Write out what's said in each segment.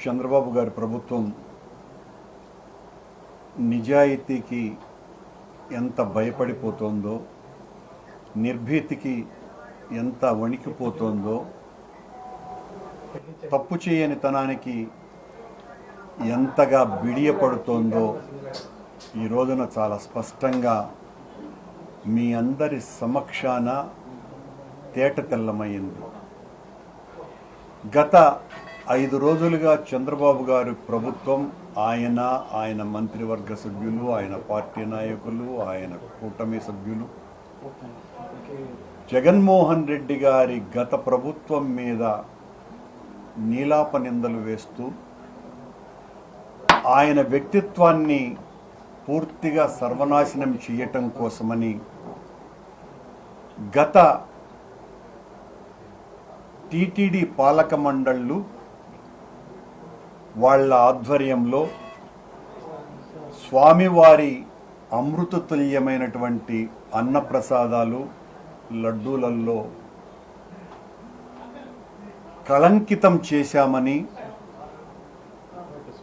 చంద్రబాబు గారి ప్రభుత్వం నిజాయితీకి ఎంత భయపడిపోతుందో, నిర్భీతికి ఎంత వణికిపోతుందో, తప్పు చేయని తనానికి ఎంతగా బిడియపడుతోందో ఈ రోజున చాలా స్పష్టంగా మీ అందరి సమక్షాన తేటతెల్లమైంది. గత 5 రోజులుగా చంద్రబాబు గారి ప్రభుత్వం, ఆయన మంత్రివర్గ సభ్యులు, ఆయన పార్టీ నాయకులు, ఆయన కూటమి సభ్యులు జగన్మోహన్ రెడ్డి గారి గత ప్రభుత్వం మీద నీలాప నిందలు వేస్తూ ఆయన వ్యక్తిత్వాన్ని పూర్తిగా సర్వనాశనం చేయటం కోసమని గత టీటీడీ పాలక మండళ్ళు వాళ్ళ ఆధ్వర్యంలో స్వామివారి అమృతతుల్యమైనటువంటి అన్నప్రసాదాలు, లడ్డూలలో కళంకితం చేశామని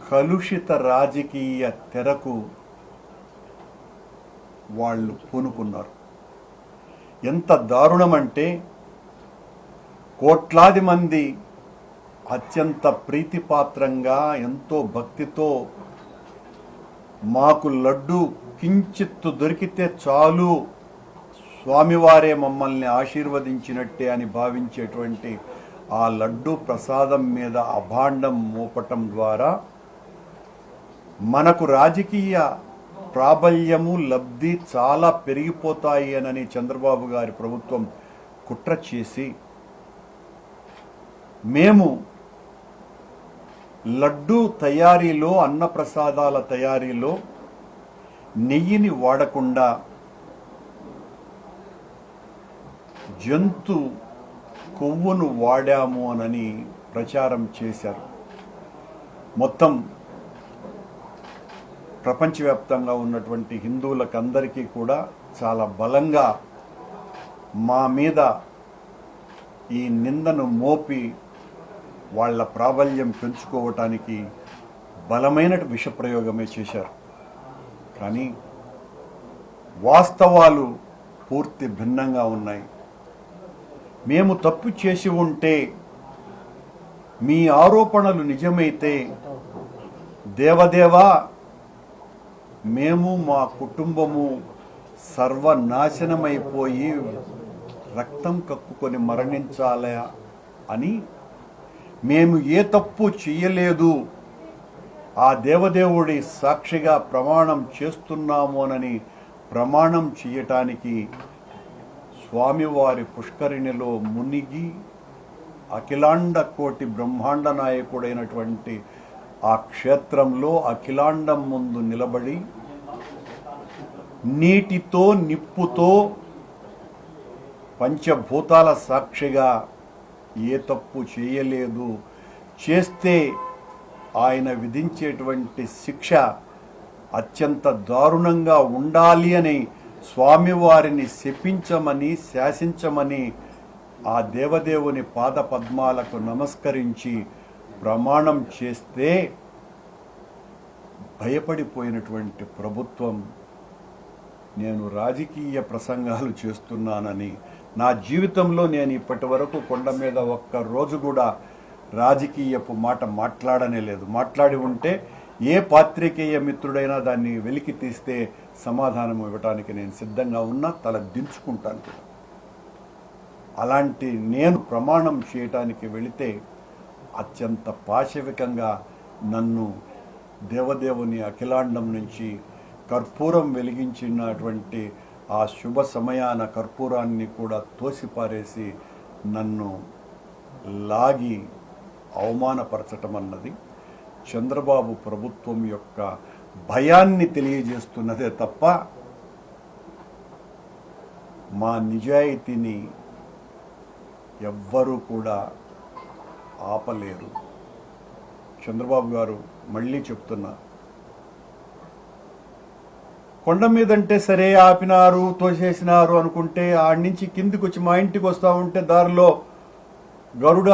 కలుషిత రాజకీయ తెరకు వాళ్ళు పూనుకున్నారు. ఎంత దారుణమంటే, కోట్లాది మంది అత్యంత ప్రీతిపాత్రంగా ఎంతో భక్తితో మాకు లడ్డు కించిత్తు దొరికితే చాలు, స్వామివారే మమ్మల్ని ఆశీర్వదించినట్టే అని భావించేటువంటి ఆ లడ్డు ప్రసాదం మీద అభాండం మోపటం ద్వారా మనకు రాజకీయ ప్రాబల్యము, లబ్ధి చాలా పెరిగిపోతాయి అని చంద్రబాబు గారి ప్రభుత్వం కుట్ర చేసి మేము లడ్డు తయారీలో, అన్నప్రసాదాల తయారీలో నెయ్యిని వాడకుండా జంతు కొవ్వును వాడాము అని ప్రచారం చేశారు. మొత్తం ప్రపంచవ్యాప్తంగా ఉన్నటువంటి హిందువులకందరికీ కూడా చాలా బలంగా మా మీద ఈ నిందను మోపి వాళ్ళ ప్రాబల్యం పెంచుకోవటానికి బలమైన విషప్రయోగమే చేశారు. కానీ వాస్తవాలు పూర్తి భిన్నంగా ఉన్నాయి. మేము తప్పు చేసి ఉంటే, మీ ఆరోపణలు నిజమైతే, దేవదేవా మేము మా కుటుంబము సర్వనాశనమైపోయి రక్తం కక్కుకొని మరణించాలా అని, మేము ఏ తప్పు చేయలేదు, ఆ దేవదేవుడి సాక్షిగా ప్రమాణం చేస్తున్నామోనని ప్రమాణం చేయటానికి స్వామివారి పుష్కరిణిలో మునిగి అఖిలాండ కోటి బ్రహ్మాండ నాయకుడైనటువంటి ఆ క్షేత్రంలో అఖిలాండం ముందు నిలబడి నీటితో, నిప్పుతో, పంచభూతాల సాక్షిగా ఏ తప్పు చేయలేదు, చేస్తే ఆయన విధించేటువంటి శిక్ష అత్యంత దారుణంగా ఉండాలి అని స్వామివారిని శపించమని, శాసించమని ఆ దేవదేవుని పాద పద్మాలకు నమస్కరించి ప్రమాణం చేస్తే భయపడిపోయినటువంటి ప్రభుత్వం, నేను రాజకీయ ప్రసంగాలు చేస్తున్నానని, నా జీవితంలో నేను ఇప్పటి వరకు కొండ మీద ఒక్క రోజు కూడా రాజకీయపు మాట మాట్లాడనే లేదు. మాట్లాడి ఉంటే ఏ పాత్రికేయ మిత్రుడైనా దాన్ని వెలికి తీస్తే సమాధానం ఇవ్వటానికి నేను సిద్ధంగా ఉన్నా, తల దించుకుంటాను కూడా. అలాంటి నేను ప్రమాణం చేయటానికి వెళితే అత్యంత పాశవికంగా నన్ను దేవదేవుని అఖిలాండం నుంచి కర్పూరం వెలిగించినటువంటి ఆ శుభ సమయాన కర్పూరాన్ని కూడా తోసిపారేసి నన్ను లాగి అవమానపరచటం అన్నది చంద్రబాబు ప్రభుత్వం యొక్క భయాన్ని తెలియజేస్తున్నదే తప్ప మా నిజాయితీని ఎవ్వరూ కూడా ఆపలేరు. చంద్రబాబు గారు మళ్ళీ చెప్తున్నా, కొండ మీదంటే సరే ఆపినారు, తోసేసినారు అనుకుంటే ఆడి నుంచి కిందికి వచ్చి మా ఇంటికి వస్తూ ఉంటే దారిలో గరుడ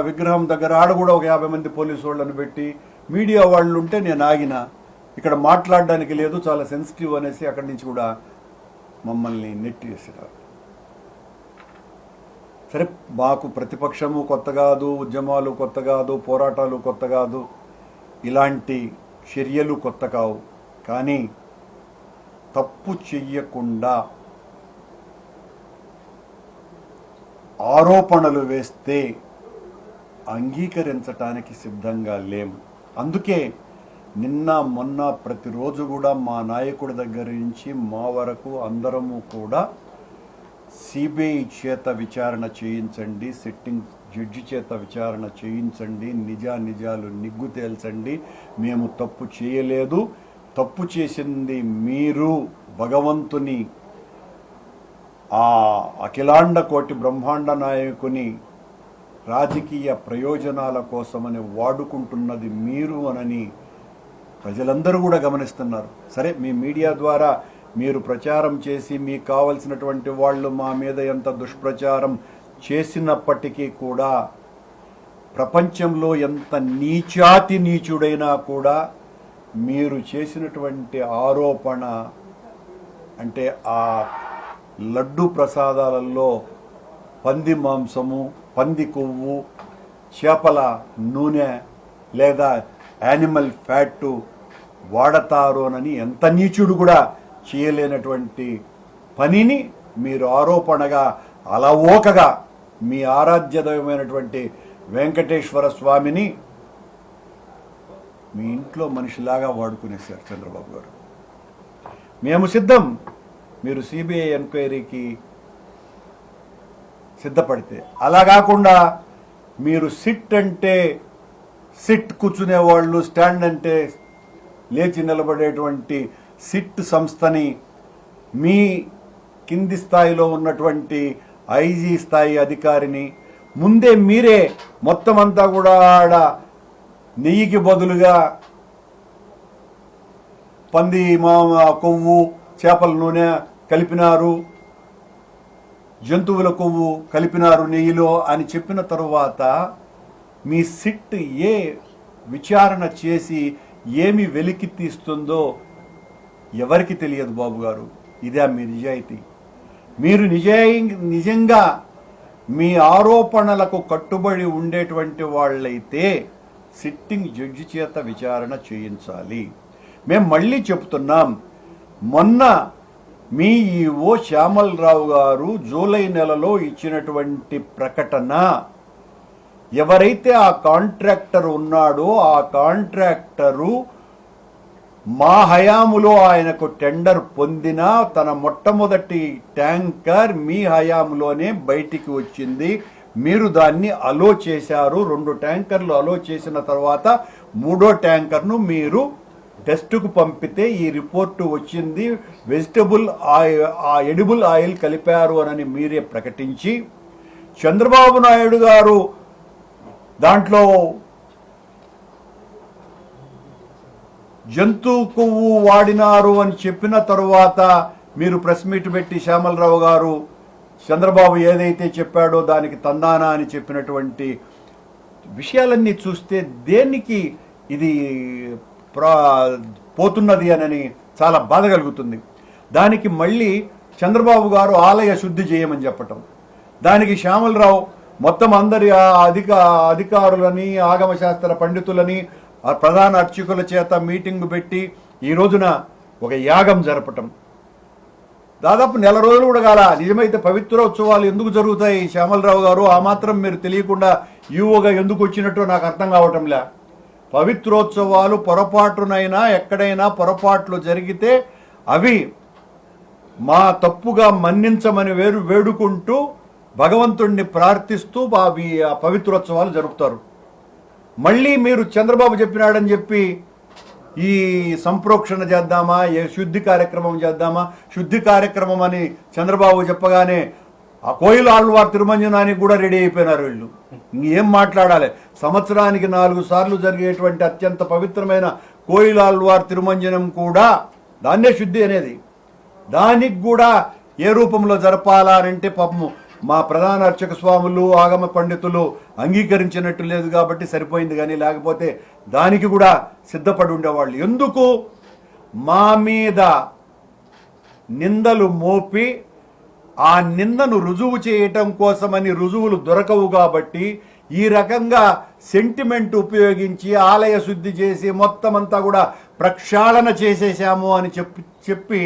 విగ్రహం దగ్గర ఆడ కూడా ఒక 50 మంది పోలీసు వాళ్ళని పెట్టి మీడియా వాళ్ళు ఉంటే నేను ఆగిన, ఇక్కడ మాట్లాడడానికి లేదు, చాలా సెన్సిటివ్ అనేసి అక్కడి నుంచి కూడా మమ్మల్ని నెట్టేసినారు. సరే, మాకు ప్రతిపక్షము కొత్త కాదు, ఉద్యమాలు కొత్త కాదు, పోరాటాలు కొత్త కాదు, ఇలాంటి చర్యలు కొత్త కావు. కానీ తప్పు చెయ్యకుండా ఆరోపణలు వేస్తే అంగీకరించటానికి సిద్ధంగా లేము. అందుకే నిన్న మొన్న ప్రతిరోజు కూడా మా నాయకుడి దగ్గర నుంచి మా వరకు అందరము కూడా సిబిఐ చేత విచారణ చేయించండి, సిట్టింగ్ జడ్జి చేత విచారణ చేయించండి, నిజాలు నిగ్గు తేల్చండి, మేము తప్పు చేయలేదు, తప్పు చేసింది మీరు భగవంతుని ఆ అఖిలాండ కోటి బ్రహ్మాండ నాయకుని రాజకీయ ప్రయోజనాల కోసమని వాడుకుంటున్నది మీరు అనని ప్రజలందరూ కూడా గమనిస్తున్నారు. సరే, మీ మీడియా ద్వారా మీరు ప్రచారం చేసి మీకు కావలసినటువంటి వాళ్ళు మా మీద ఎంత దుష్ప్రచారం చేసినప్పటికీ కూడా, ప్రపంచంలో ఎంత నీచాతి నీచుడైనా కూడా మీరు చేసినటువంటి ఆరోపణ అంటే ఆ లడ్డు ప్రసాదాలలో పంది మాంసము, పంది కొవ్వు, చేపల నూనె లేదా యానిమల్ ఫ్యాట్ వాడతారోనని ఎంత నీచుడు కూడా చేయలేనటువంటి పనిని మీరు ఆరోపణగా అలవోకగా మీ ఆరాధ్యదైవమైనటువంటి వెంకటేశ్వర స్వామిని మీ ఇంట్లో మనిషిలాగా వాడుకునేశారు చంద్రబాబు గారు. మేము సిద్ధం, మీరు సిబిఐ ఎంక్వైరీకి సిద్ధపడితే. అలా కాకుండా మీరు సిట్ అంటే సిట్ కూర్చునేవాళ్ళు, స్టాండ్ అంటే లేచి నిలబడేటువంటి సిట్ సంస్థని మీ కింది స్థాయిలో ఉన్నటువంటి ఐజీ స్థాయి అధికారిని ముందే మీరే మొత్తం అంతా కూడా ఆడ నెయ్యికి బదులుగా పంది కొవ్వు, చేపల నూనె కలిపినారు, జంతువుల కొవ్వు కలిపినారు నెయ్యిలో అని చెప్పిన తరువాత మీ సిట్ ఏ విచారణ చేసి ఏమి వెలికి తీస్తుందో ఎవరికి తెలియదు బాబు గారు. ఇదే మీ నిజాయితీ? మీరు నిజంగా మీ ఆరోపణలకు కట్టుబడి ఉండేటువంటి వాళ్ళైతే సిట్టింగ్ జడ్జి చేత విచారణ చేయించాలి. మేము మళ్ళీ చెప్తున్నాం, మొన్న మీ ఈఓ శ్యామలరావు గారు జూలై నెలలో ఇచ్చినటువంటి ప్రకటన, ఎవరైతే ఆ కాంట్రాక్టర్ ఉన్నాడో ఆ కాంట్రాక్టరు మా హయాములో ఆయనకు టెండర్ పొందిన తన మొట్టమొదటి ట్యాంకర్ మీ హయాములోనే బయటికి వచ్చింది. మీరు దాన్ని అలో చేశారు. 2 ట్యాంకర్లు అలో చేసిన తర్వాత 3వ ట్యాంకర్ను మీరు టెస్టుకు పంపితే ఈ రిపోర్టు వచ్చింది. వెజిటబుల్ ఆయిల్, ఎడిబుల్ ఆయిల్ కలిపారు అని మీరే ప్రకటించి, చంద్రబాబు నాయుడు గారు దాంట్లో జంతు కొవ్వు వాడినారు అని చెప్పిన తరువాత మీరు ప్రెస్ మీట్ పెట్టి శ్యామలరావు గారు చంద్రబాబు ఏదైతే చెప్పాడో దానికి తందానా అని చెప్పినటువంటి విషయాలన్నీ చూస్తే దేనికి ఇది పోతున్నది అని చాలా బాధ కలుగుతుంది. దానికి మళ్ళీ చంద్రబాబు గారు ఆలయ శుద్ధి చేయమని చెప్పటం, దానికి శ్యామలరావు మొత్తం అందరి అధికారులని, ఆగమశాస్త్ర పండితులని, ప్రధాన అర్చకుల చేత మీటింగ్ పెట్టి ఈ రోజున ఒక యాగం జరపటం, దాదాపు 1 నెల రోజులు కూడా కాల. నిజమైతే పవిత్రోత్సవాలు ఎందుకు జరుగుతాయి శ్యామలరావు గారు? ఆ మాత్రం మీరు తెలియకుండా ఈవోగా ఎందుకు వచ్చినట్టు నాకు అర్థం కావటంలే. పవిత్రోత్సవాలు పొరపాటునైనా ఎక్కడైనా పొరపాట్లు జరిగితే అవి మా తప్పుగా మన్నించమని వేడుకుంటూ భగవంతుణ్ణి ప్రార్థిస్తూ అవి ఆ పవిత్రోత్సవాలు జరుపుతారు. మళ్ళీ మీరు చంద్రబాబు చెప్పినాడని చెప్పి ఈ సంప్రోక్షణ చేద్దామా, శుద్ధి కార్యక్రమం చేద్దామా, శుద్ధి కార్యక్రమం అని చంద్రబాబు చెప్పగానే ఆ కోయిల ఆళ్వార్ తిరుమంజనానికి కూడా రెడీ అయిపోయినారు వీళ్ళు. ఇంకేం మాట్లాడాలి? సంవత్సరానికి 4 సార్లు జరిగేటువంటి అత్యంత పవిత్రమైన కోయిల ఆళ్వార్ తిరుమంజనం కూడా దాన్నే శుద్ధి అనేది. దానికి కూడా ఏ రూపంలో జరపాలా అంటే పాపము మా ప్రధాన అర్చక స్వాములు ఆగమ పండితులు అంగీకరించినట్టు లేదు కాబట్టి సరిపోయింది, కానీ లేకపోతే దానికి కూడా సిద్ధపడి ఉండేవాళ్ళు. ఎందుకు? మా మీద నిందలు మోపి ఆ నిందను రుజువు చేయటం కోసమని రుజువులు దొరకవు కాబట్టి ఈ రకంగా సెంటిమెంట్ ఉపయోగించి ఆలయ శుద్ధి చేసి మొత్తం అంతా కూడా ప్రక్షాళన చేసేసాము అని చెప్పి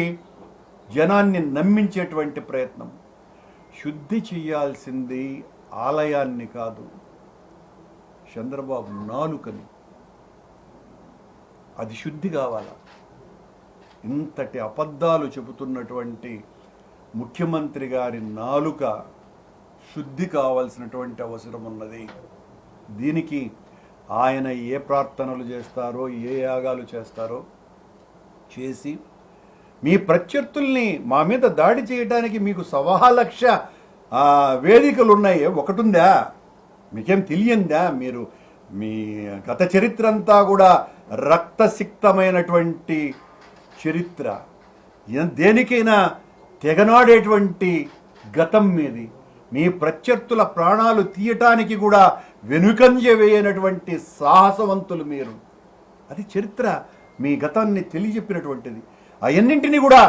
జనాన్ని నమ్మించేటువంటి ప్రయత్నం. శుద్ధి చేయాల్సింది ఆలయాన్ని కాదు, చంద్రబాబు నాలుకని. అది శుద్ధి కావాలా? ఇంతటి అబద్ధాలు చెబుతున్నటువంటి ముఖ్యమంత్రి గారి నాలుక శుద్ధి కావాల్సినటువంటి అవసరం ఉన్నది. దీనికి ఆయన ఏ ప్రార్థనలు చేస్తారో, ఏ యాగాలు చేస్తారో చేసి మీ ప్రత్యర్థుల్ని మా మీద దాడి చేయడానికి మీకు 1,00,000 వేదికలు ఉన్నాయి, ఒకటుందా? మీకేం తెలియందా? మీరు మీ గత చరిత్ర అంతా కూడా రక్తసిక్తమైనటువంటి చరిత్ర, దేనికైనా తెగనాడేటువంటి గతం మీది. మీ ప్రత్యర్థుల ప్రాణాలు తీయటానికి కూడా వెనుకంజ వేయనటువంటి సాహసవంతులు మీరు. అది చరిత్ర, మీ గతాన్ని తెలియజెప్పినటువంటిది. అవన్నింటినీ కూడా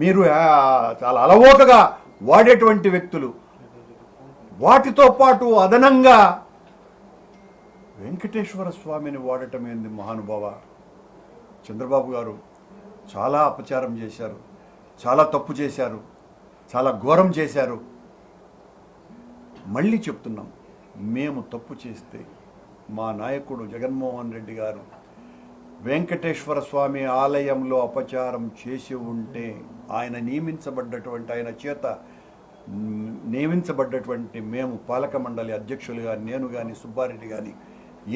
మీరు చాలా అలవోకగా వాడేటువంటి వ్యక్తులు. వాటితో పాటు అదనంగా వెంకటేశ్వర స్వామిని వాడటం ఏంది మహానుభావ? చంద్రబాబు గారు చాలా అపచారం చేశారు, చాలా తప్పు చేశారు, చాలా ఘోరం చేశారు. మళ్ళీ చెప్తున్నాం, మేము తప్పు చేస్తే మా నాయకుడు జగన్మోహన్ రెడ్డి గారు వెంకటేశ్వర స్వామి ఆలయంలో అపచారం చేసి ఉంటే ఆయన చేత నియమించబడ్డటువంటి మేము పాలక మండలి అధ్యక్షులుగా నేను కానీ సుబ్బారెడ్డి కానీ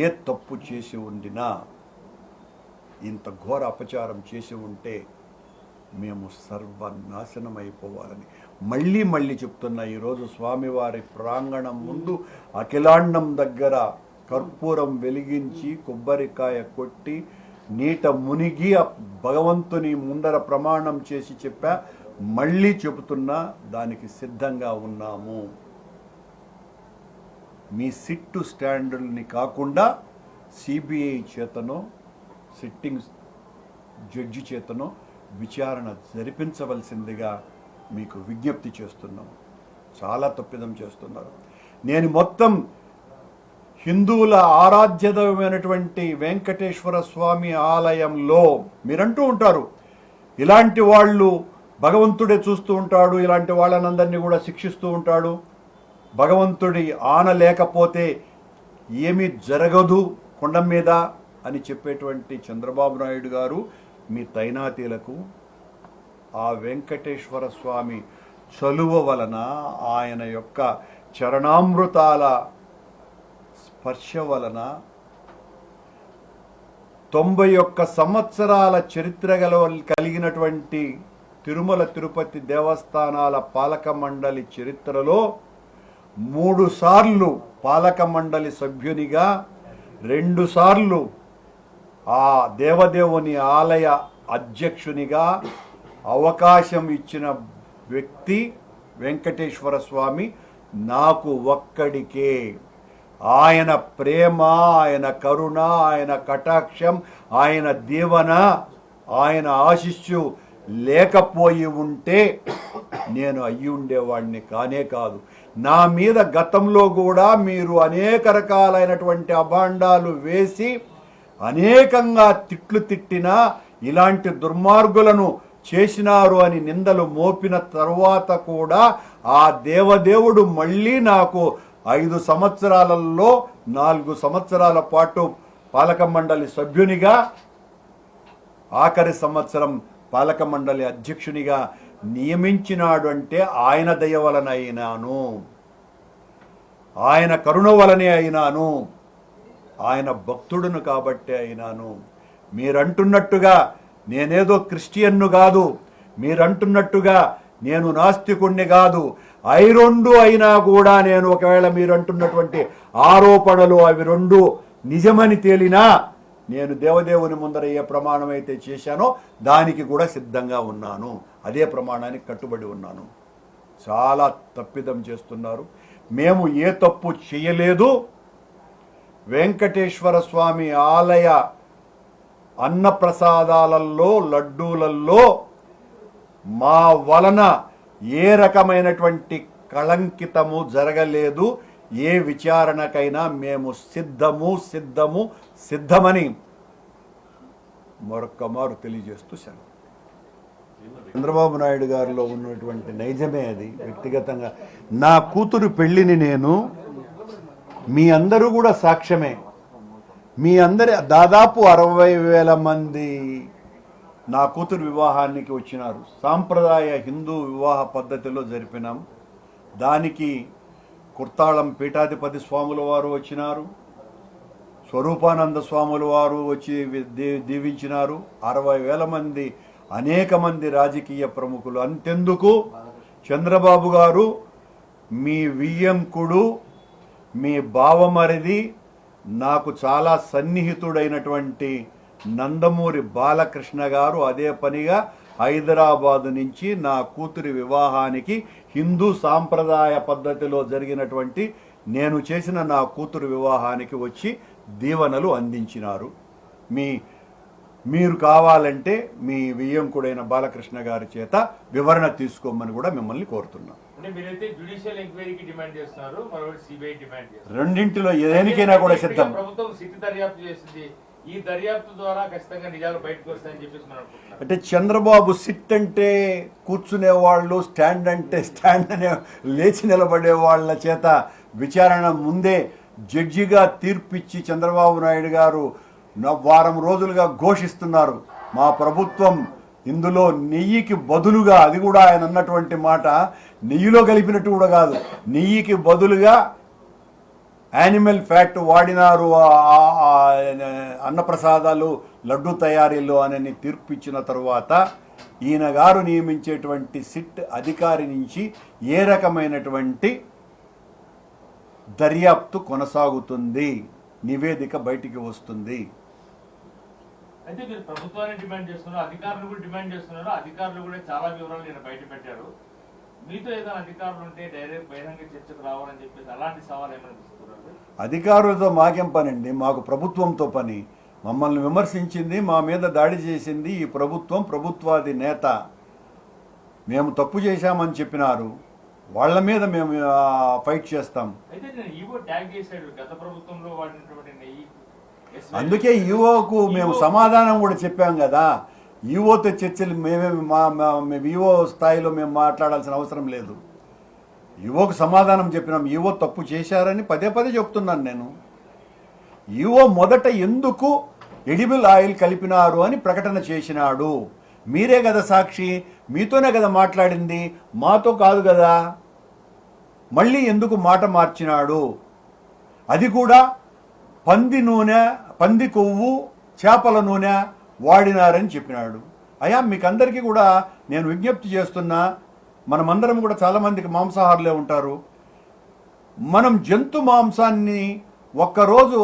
ఏ తప్పు చేసి ఉండినా, ఇంత ఘోర అపచారం చేసి ఉంటే మేము సర్వనాశనం అయిపోవాలని మళ్ళీ చెప్తున్నా. ఈరోజు స్వామివారి ప్రాంగణం ముందు అఖిలాండం దగ్గర కర్పూరం వెలిగించి కొబ్బరికాయ కొట్టి నీట మునిగి భగవంతుని ముందర ప్రమాణం చేసి చెప్పా. మళ్ళీ చెబుతున్నా, దానికి సిద్ధంగా ఉన్నాము. మీ సిట్టు స్టాండర్డ్ని కాకుండా సిబిఐ చేతనో సిట్టింగ్ జడ్జి చేతనో విచారణ జరిపించవలసిందిగా మీకు విజ్ఞప్తి చేస్తున్నాం. చాలా తప్పిదం చేస్తున్నారు. నేను మొత్తం హిందువుల ఆరాధ్యదైనటువంటి వెంకటేశ్వర స్వామి ఆలయంలో మీరంటూ ఉంటారు, ఇలాంటి వాళ్ళు భగవంతుడే చూస్తూ ఉంటాడు, ఇలాంటి వాళ్ళనందరినీ కూడా శిక్షిస్తూ ఉంటాడు, భగవంతుడి ఆన లేకపోతే ఏమీ జరగదు కొండ మీద అని చెప్పేటువంటి చంద్రబాబు నాయుడు గారు మీ తైనాతీలకు ఆ వెంకటేశ్వర స్వామి చలువ వలన, ఆయన యొక్క చరణామృతాల స్పర్శ వలన 91 సంవత్సరాల చరిత్ర కలిగినటువంటి తిరుమల తిరుపతి దేవస్థానాల పాలక మండలి చరిత్రలో 3 సార్లు పాలక మండలి సభ్యునిగా, 2 సార్లు ఆ దేవదేవుని ఆలయ అధ్యక్షునిగా అవకాశం ఇచ్చిన వ్యక్తి వెంకటేశ్వర స్వామి నాకు ఒక్కడికే. ఆయన ప్రేమ, ఆయన కరుణ, ఆయన కటాక్షం, ఆయన దీవెన, ఆయన ఆశీస్సు లేకపోయి ఉంటే నేను అయ్యి ఉండేవాడిని కానే కాదు. నా మీద గతంలో కూడా మీరు అనేక రకాలైనటువంటి అభాండాలు వేసి అనేకంగా తిట్లు తిట్టినా, ఇలాంటి దుర్మార్గులను చేసినారు అని నిందలు మోపిన తర్వాత కూడా ఆ దేవదేవుడు మళ్ళీ నాకు 5 సంవత్సరాలలో 4 సంవత్సరాల పాటు పాలక మండలి సభ్యునిగా, ఆఖరి సంవత్సరం పాలక మండలి అధ్యక్షునిగా నియమించినాడు. అంటే ఆయన దయ వలన అయినాను, ఆయన కరుణ వలనే అయినాను, ఆయన భక్తుడును కాబట్టే అయినాను. మీరంటున్నట్టుగా నేనేదో క్రిస్టియన్ను కాదు, మీరంటున్నట్టుగా నేను నాస్తికుణ్ణి కాదు. అవి 2 అయినా కూడా నేను ఒకవేళ మీరంటున్నటువంటి ఆరోపణలు అవి 2 నిజమని తేలినా నేను దేవదేవుని ముందర ఏ ప్రమాణం అయితే చేశానో దానికి కూడా సిద్ధంగా ఉన్నాను, అదే ప్రమాణానికి కట్టుబడి ఉన్నాను. చాలా తప్పిదం చేస్తున్నారు. మేము ఏ తప్పు చేయలేదు. వెంకటేశ్వర స్వామి ఆలయ అన్నప్రసాదాలలో లడ్డూలలో మా వలన ఏ రకమైనటువంటి కళంకితము జరగలేదు. ఏ విచారణకైనా మేము సిద్ధమని మరొక్క మారు తెలియజేస్తూ సెలవు. చంద్రబాబు నాయుడు గారిలో ఉన్నటువంటి నైజమే అది. వ్యక్తిగతంగా నా కూతురు పెళ్లిని నేను, మీ అందరూ కూడా సాక్ష్యమే, మీ అందరి దాదాపు 60,000 మంది నా కూతురు వివాహానికి వచ్చినారు. సాంప్రదాయ హిందూ వివాహ పద్ధతిలో జరిపినాం. దానికి కుర్తాళం పీఠాధిపతి స్వాముల వారు వచ్చినారు, స్వరూపానంద స్వాముల వారు వచ్చి దీవించినారు. 60,000 మంది, అనేక మంది రాజకీయ ప్రముఖులు. అంతెందుకు, చంద్రబాబు గారు మీ వియ్యంకుడు, మీ బావమరిది, నాకు చాలా సన్నిహితుడైనటువంటి నందమూరి బాలకృష్ణ గారు అదే పనిగా హైదరాబాదు నుంచి నా కూతురి వివాహానికి హిందూ సాంప్రదాయ పద్ధతిలో జరిగినటువంటి నేను చేసిన నా కూతురు వివాహానికి వచ్చి దీవెనలు అందించినారు. మీరు కావాలంటే మీ వియ్యంకుడైన బాలకృష్ణ గారి చేత వివరణ తీసుకోమని కూడా మిమ్మల్ని కోరుతున్నాం. రెండింటిలో ఏదేనికైనా కూడా సిద్ధం. ఈ దర్యాప్తు ద్వారా ఖచ్చితంగా నిజాలు బయటకు వస్తాయని చెప్పేసి మనం అంటే చంద్రబాబు సిట్ అంటే కూర్చునే వాళ్ళు, స్టాండ్ అంటే స్టాండ్ అనే లేచి నిలబడే వాళ్ళ చేత విచారణ ముందే జడ్జిగా తీర్పిచ్చి చంద్రబాబు నాయుడు గారు వారం రోజులుగా ఘోషిస్తున్నారు, మా ప్రభుత్వం ఇందులో నెయ్యికి బదులుగా, అది కూడా ఆయన అన్నటువంటి మాట నెయ్యిలో కలిపినట్టు కూడా కాదు, నెయ్యికి బదులుగా యానిమల్ ఫ్యాట్ వాడినారు అన్నప్రసాదాలు లడ్డు తయారీలో అని తీర్పు ఇచ్చిన తరువాత ఈయన గారు నియమించేటువంటి సిట్ అధికారి నుంచి ఏ రకమైనటువంటి దర్యాప్తు కొనసాగుతుంది, నివేదిక బయటికి వస్తుంది. అయితే మీరు ప్రభుత్వాన్ని డిమాండ్ చేస్తున్నారు, అధికారులు కూడా డిమాండ్ చేస్తున్నారు. అధికారులు కూడా చాలా వివరాలు నేను బయట పెట్టారు. మీతో ఏదైనా అధికారులు ఉంటే డైరెక్ట్ బహిరంగ చర్చకు రావాలని చెప్పేసి అలాంటి సవాలు ఏమనిపిస్తున్నారు? అధికారులతో మాకేం పనండి, మాకు ప్రభుత్వంతో పని. మమ్మల్ని విమర్శించింది, మా మీద దాడి చేసింది ఈ ప్రభుత్వం, ప్రభుత్వాది నేత. మేము తప్పు చేశామని చెప్పినారు, వాళ్ళ మీద మేము ఫైట్ చేస్తాం. అయితే నేను ఈవో ట్యాగ్ చేశాడు గత ప్రభుత్వంలో వాడినటువంటి నెయ్యి. అందుకే ఈవోకు మేము సమాధానం కూడా చెప్పాం కదా. ఈవోతో చర్చలు మేమే ఈవో స్థాయిలో మేము మాట్లాడాల్సిన అవసరం లేదు. ఈవోకు సమాధానం చెప్పినాం. ఈవో తప్పు చేశారని పదే చెప్తున్నాను నేను. ఈవో మొదట ఎందుకు ఎడిబుల్ ఆయిల్ కలిపినారు అని ప్రకటన చేసినాడు. మీరే కదా సాక్షి, మీతోనే కదా మాట్లాడింది, మాతో కాదు కదా. మళ్ళీ ఎందుకు మాట మార్చినాడు? అది కూడా పంది నూనె, పంది కొవ్వు, చేపల నూనె వాడినారని చెప్పినాడు. అయ్యా మీకందరికీ కూడా నేను విజ్ఞప్తి చేస్తున్నా, మనమందరం కూడా చాలామందికి మాంసాహారులే ఉంటారు. మనం జంతు మాంసాన్ని ఒక్కరోజు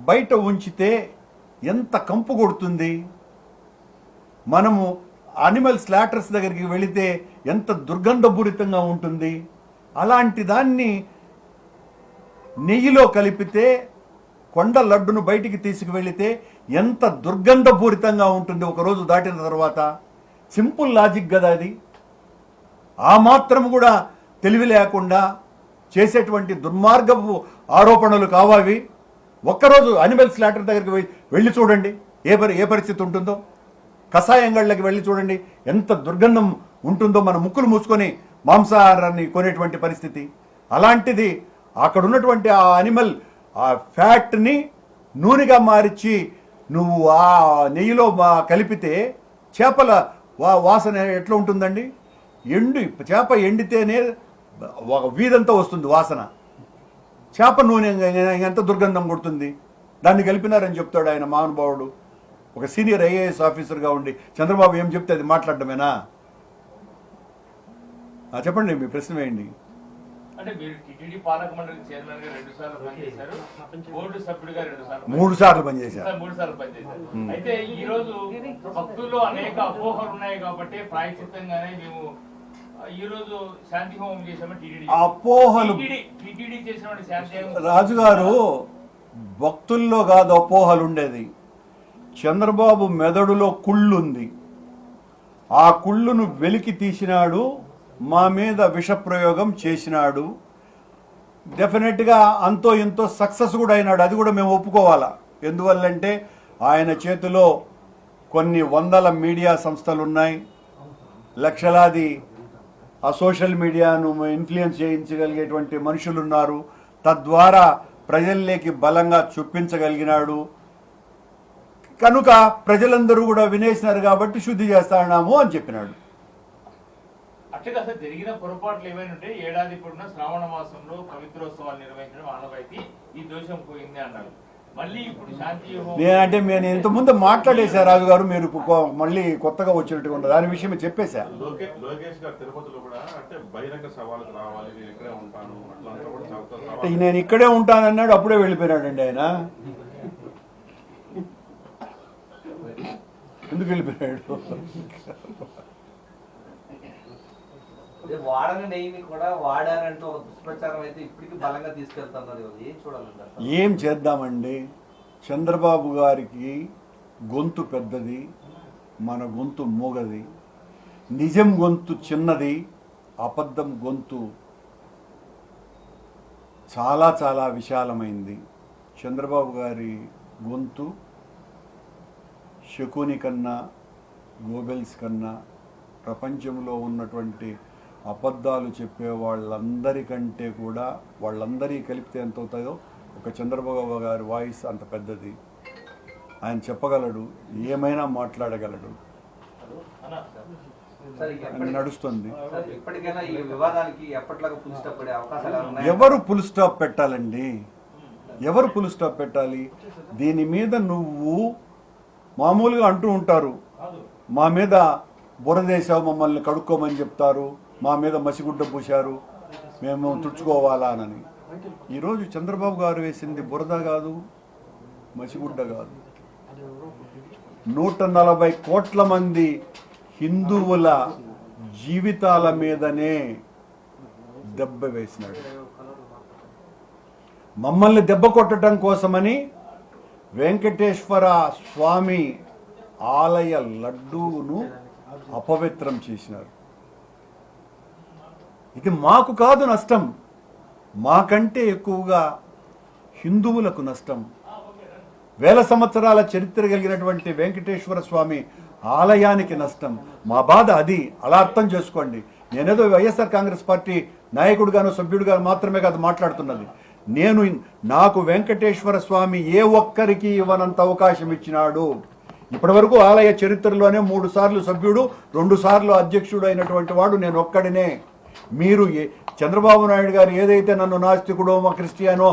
బయట ఉంచితే ఎంత కంపు కొడుతుంది. మనము అనిమల్ స్లాటర్స్ దగ్గరికి వెళితే ఎంత దుర్గంధపూరితంగా ఉంటుంది. అలాంటి దాన్ని నెయ్యిలో కలిపితే, కొండ లడ్డును బయటికి తీసుకువెళితే ఎంత దుర్గంధపూరితంగా ఉంటుంది ఒకరోజు దాటిన తర్వాత. సింపుల్ లాజిక్ కదా అది. ఆ మాత్రం కూడా తెలివి లేకుండా చేసేటువంటి దుర్మార్గపు ఆరోపణలు కావావి. ఒక్కరోజు అనిమల్ స్లాటర్ దగ్గరికి వెళ్ళి చూడండి ఏ పరిస్థితి ఉంటుందో. కషాయంగళ్ళకి వెళ్ళి చూడండి ఎంత దుర్గంధం ఉంటుందో. మన ముక్కులు మూసుకొని మాంసాహారాన్ని కొనేటువంటి పరిస్థితి. అలాంటిది అక్కడ ఉన్నటువంటి ఆ అనిమల్ ఆ ఫ్యాట్ని నూనెగా మార్చి నువ్వు ఆ నెయ్యిలో కలిపితే చేపల వాసన ఎట్లా ఉంటుందండి? చేప ఎండితేనే వీధంతా వస్తుంది వాసన. చేప నూనె ఎంత దుర్గంధం కొడుతుంది. దాన్ని కలిపినారని చెప్తాడు ఆయన మహానుభావుడు. ఒక సీనియర్ ఐఏఎస్ ఆఫీసర్గా ఉండి చంద్రబాబు ఏం చెప్తే అది మాట్లాడటమేనా? చెప్పండి, మీ ప్రశ్న వేయండి. అంటే మీరు టీటీడీ పాలక మండలి చైర్మన్ గా 2 సార్లు పనిచేశారు, బోర్డు సభ్యుడిగా 3 సార్లు పనిచేశారు. అయితే ఈ రోజు భక్తుల్లో అనేక అపోహలు ఉన్నాయి కాబట్టి ప్రాయశ్చిత్తంగానే మేము ఈ రోజు శాంతి హోమం చేసామని టీటీడీ అపోహలు టీటీడీ చేసినటువంటి శాంతి హోమం రాజుగారు భక్తుల్లో కాదు అపోహలు ఉండేది. చంద్రబాబు మెదడులో కుళ్ళుంది, ఆ కుళ్ళును వెలికి తీసినాడు, మా మీద విషప్రయోగం చేసినాడు. డెఫినెట్గా అంతో ఇంతో సక్సెస్ కూడా అయినాడు, అది కూడా మేము ఒప్పుకోవాలా. ఎందువల్లంటే ఆయన చేతిలో కొన్ని వందల మీడియా సంస్థలు ఉన్నాయి, లక్షలాది ఆ సోషల్ మీడియాను ఇన్ఫ్లుయెన్స్ చేయించగలిగేటువంటి మనుషులు ఉన్నారు, తద్వారా ప్రజల్లోకి బలంగా చూపించగలిగినాడు. కనుక ప్రజలందరూ కూడా వినేసినారు కాబట్టి శుద్ధి చేస్తాన్నాము అని చెప్పినాడు. అట్లా అసలు జరిగిన పొరపాట్లు ఏమైనా ఉంటే ఏడాది పొడిన శ్రావణ మాసంలో పవిత్రోత్సవాలు నిర్వహించడం ఆనవాయితీ, ఈ దోషం పోయింది అన్నారు. మళ్ళీ ఇప్పుడు శాంతి నేనంటే నేను ఇంతకుముందు మాట్లాడేశా రాజు గారు, మీరు మళ్ళీ కొత్తగా వచ్చినట్టుగా ఉండదు, దాని విషయం చెప్పేశా. లోకేష్ గారు తిరుపతిలో కూడా అంటే బహిరంగ సవాళ్ళకి రావాలి, నేను ఇక్కడే ఉంటాను అట్లా కూడా చాలా నేను ఇక్కడే ఉంటానన్నాడు, అప్పుడే వెళ్ళిపోయినాడండి ఆయన. ఎందుకు వెళ్ళిపోయాడు? వాడని నెయ్యిని కూడా వాడారంటూ ఒక దుష్ప్రచారం అయితే ఇప్పటికీ బలంగా తీసుకెళ్తున్నారు. ఏం చూడాలంటారు? ఏం చేద్దామండి, చంద్రబాబు గారికి గొంతు పెద్దది, మన గొంతు మూగది. నిజం గొంతు చిన్నది, అబద్ధం గొంతు చాలా చాలా విశాలమైంది. చంద్రబాబు గారి గొంతు శకుని కన్నా, గోబెల్స్ కన్నా, ప్రపంచంలో ఉన్నటువంటి అబద్ధాలు చెప్పే వాళ్ళందరికంటే కూడా, వాళ్ళందరికీ కలిపితే ఎంత అవుతాయో ఒక చంద్రబాబు గారి వాయిస్ అంత పెద్దది. ఆయన చెప్పగలడు, ఏమైనా మాట్లాడగలడు, నడుస్తుంది. ఇప్పటికైనా ఈ వివాదానికి ఎప్పటిలాగా ఫుల్ స్టాప్ పడే అవకాశాలు ఉన్నాయి? ఎవరు ఫుల్ స్టాప్ పెట్టాలండి? ఎవరు ఫుల్ స్టాప్ పెట్టాలి? దీని మీద నువ్వు మామూలుగా అంటూ ఉంటారు, మా మీద బురదేశావు, మమ్మల్ని కడుక్కోమని చెప్తారు, మా మీద మసిగుడ్డ పూశారు, మేము తుడుచుకోవాలా అని. ఈరోజు చంద్రబాబు గారు వేసింది బురద కాదు, మసిగుడ్డ కాదు. 140 కోట్ల మంది హిందువుల జీవితాల మీదనే దెబ్బ వేసినాడు. మమ్మల్ని దెబ్బ కొట్టడం కోసమని వెంకటేశ్వర స్వామి ఆలయ లడ్డూను అపవిత్రం చేసినారు. ఇది మాకు కాదు నష్టం, మాకంటే ఎక్కువగా హిందువులకు నష్టం. వేల సంవత్సరాల చరిత్ర కలిగినటువంటి వెంకటేశ్వర స్వామి ఆలయానికి నష్టం. మా బాధ అది, అలా అర్థం చేసుకోండి. నేనేదో వైఎస్ఆర్ కాంగ్రెస్ పార్టీ నాయకుడిగాను సభ్యుడిగాను మాత్రమే కాదు మాట్లాడుతున్నది. నాకు వెంకటేశ్వర స్వామి ఏ ఒక్కరికి ఇవ్వనంత అవకాశం ఇచ్చినాడు. ఇప్పటి వరకు ఆలయ చరిత్రలోనే 3 సార్లు సభ్యుడు, 2 సార్లు అధ్యక్షుడు అయినటువంటి వాడు నేను ఒక్కడినే. మీరు చంద్రబాబు నాయుడు గారు ఏదైతే నన్ను నాస్తికుడో, మా క్రిస్టియానో,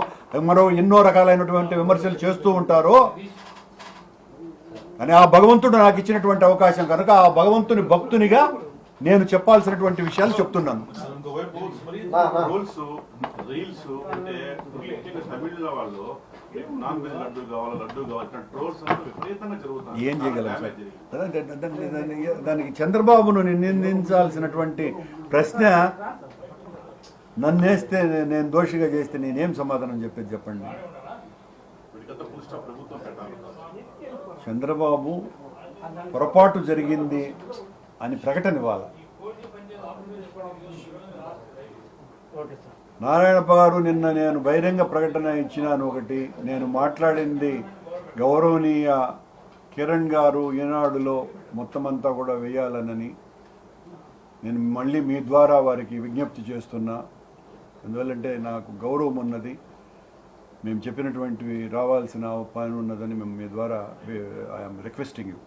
మరో ఎన్నో రకాలైనటువంటి విమర్శలు చేస్తూ ఉంటారో, అని ఆ భగవంతుడు నాకు ఇచ్చినటువంటి అవకాశం కనుక ఆ భగవంతుని భక్తునిగా నేను చెప్పాల్సినటువంటి విషయాలు చెప్తున్నాను. ఇంకోవైపు రూల్స్ రీల్స్ అంటే ముఖ్యంగా తమిళ వాళ్ళు నాన్ వెజ్ లడ్డు కావాలి ట్రోల్స్ విపరీతంగా జరుగుతాయి. ఏం చేయగలం సార్? దానికి చంద్రబాబును నిందించాల్సినటువంటి ప్రశ్న నన్నేస్తే, నేను దోషిగా చేస్తే నేనేం సమాధానం చెప్పేది చెప్పండి? చంద్రబాబు పొరపాటు జరిగింది అని ప్రకటన ఇవ్వాలి. నారాయణప్ప గారు నిన్న నేను బహిరంగ ప్రకటన ఇచ్చినాను ఒకటి. నేను మాట్లాడింది గౌరవనీయ కిరణ్ గారు ఈనాడులో మొత్తం అంతా కూడా వేయాలనని నేను మళ్ళీ మీ ద్వారా వారికి విజ్ఞప్తి చేస్తున్నా. ఎందువల్లంటే నాకు గౌరవం ఉన్నది, మేము చెప్పినటువంటివి రావాల్సిన పని ఉన్నదని మేము మీ ద్వారా ఐఎమ్ రిక్వెస్టింగ్ యూ.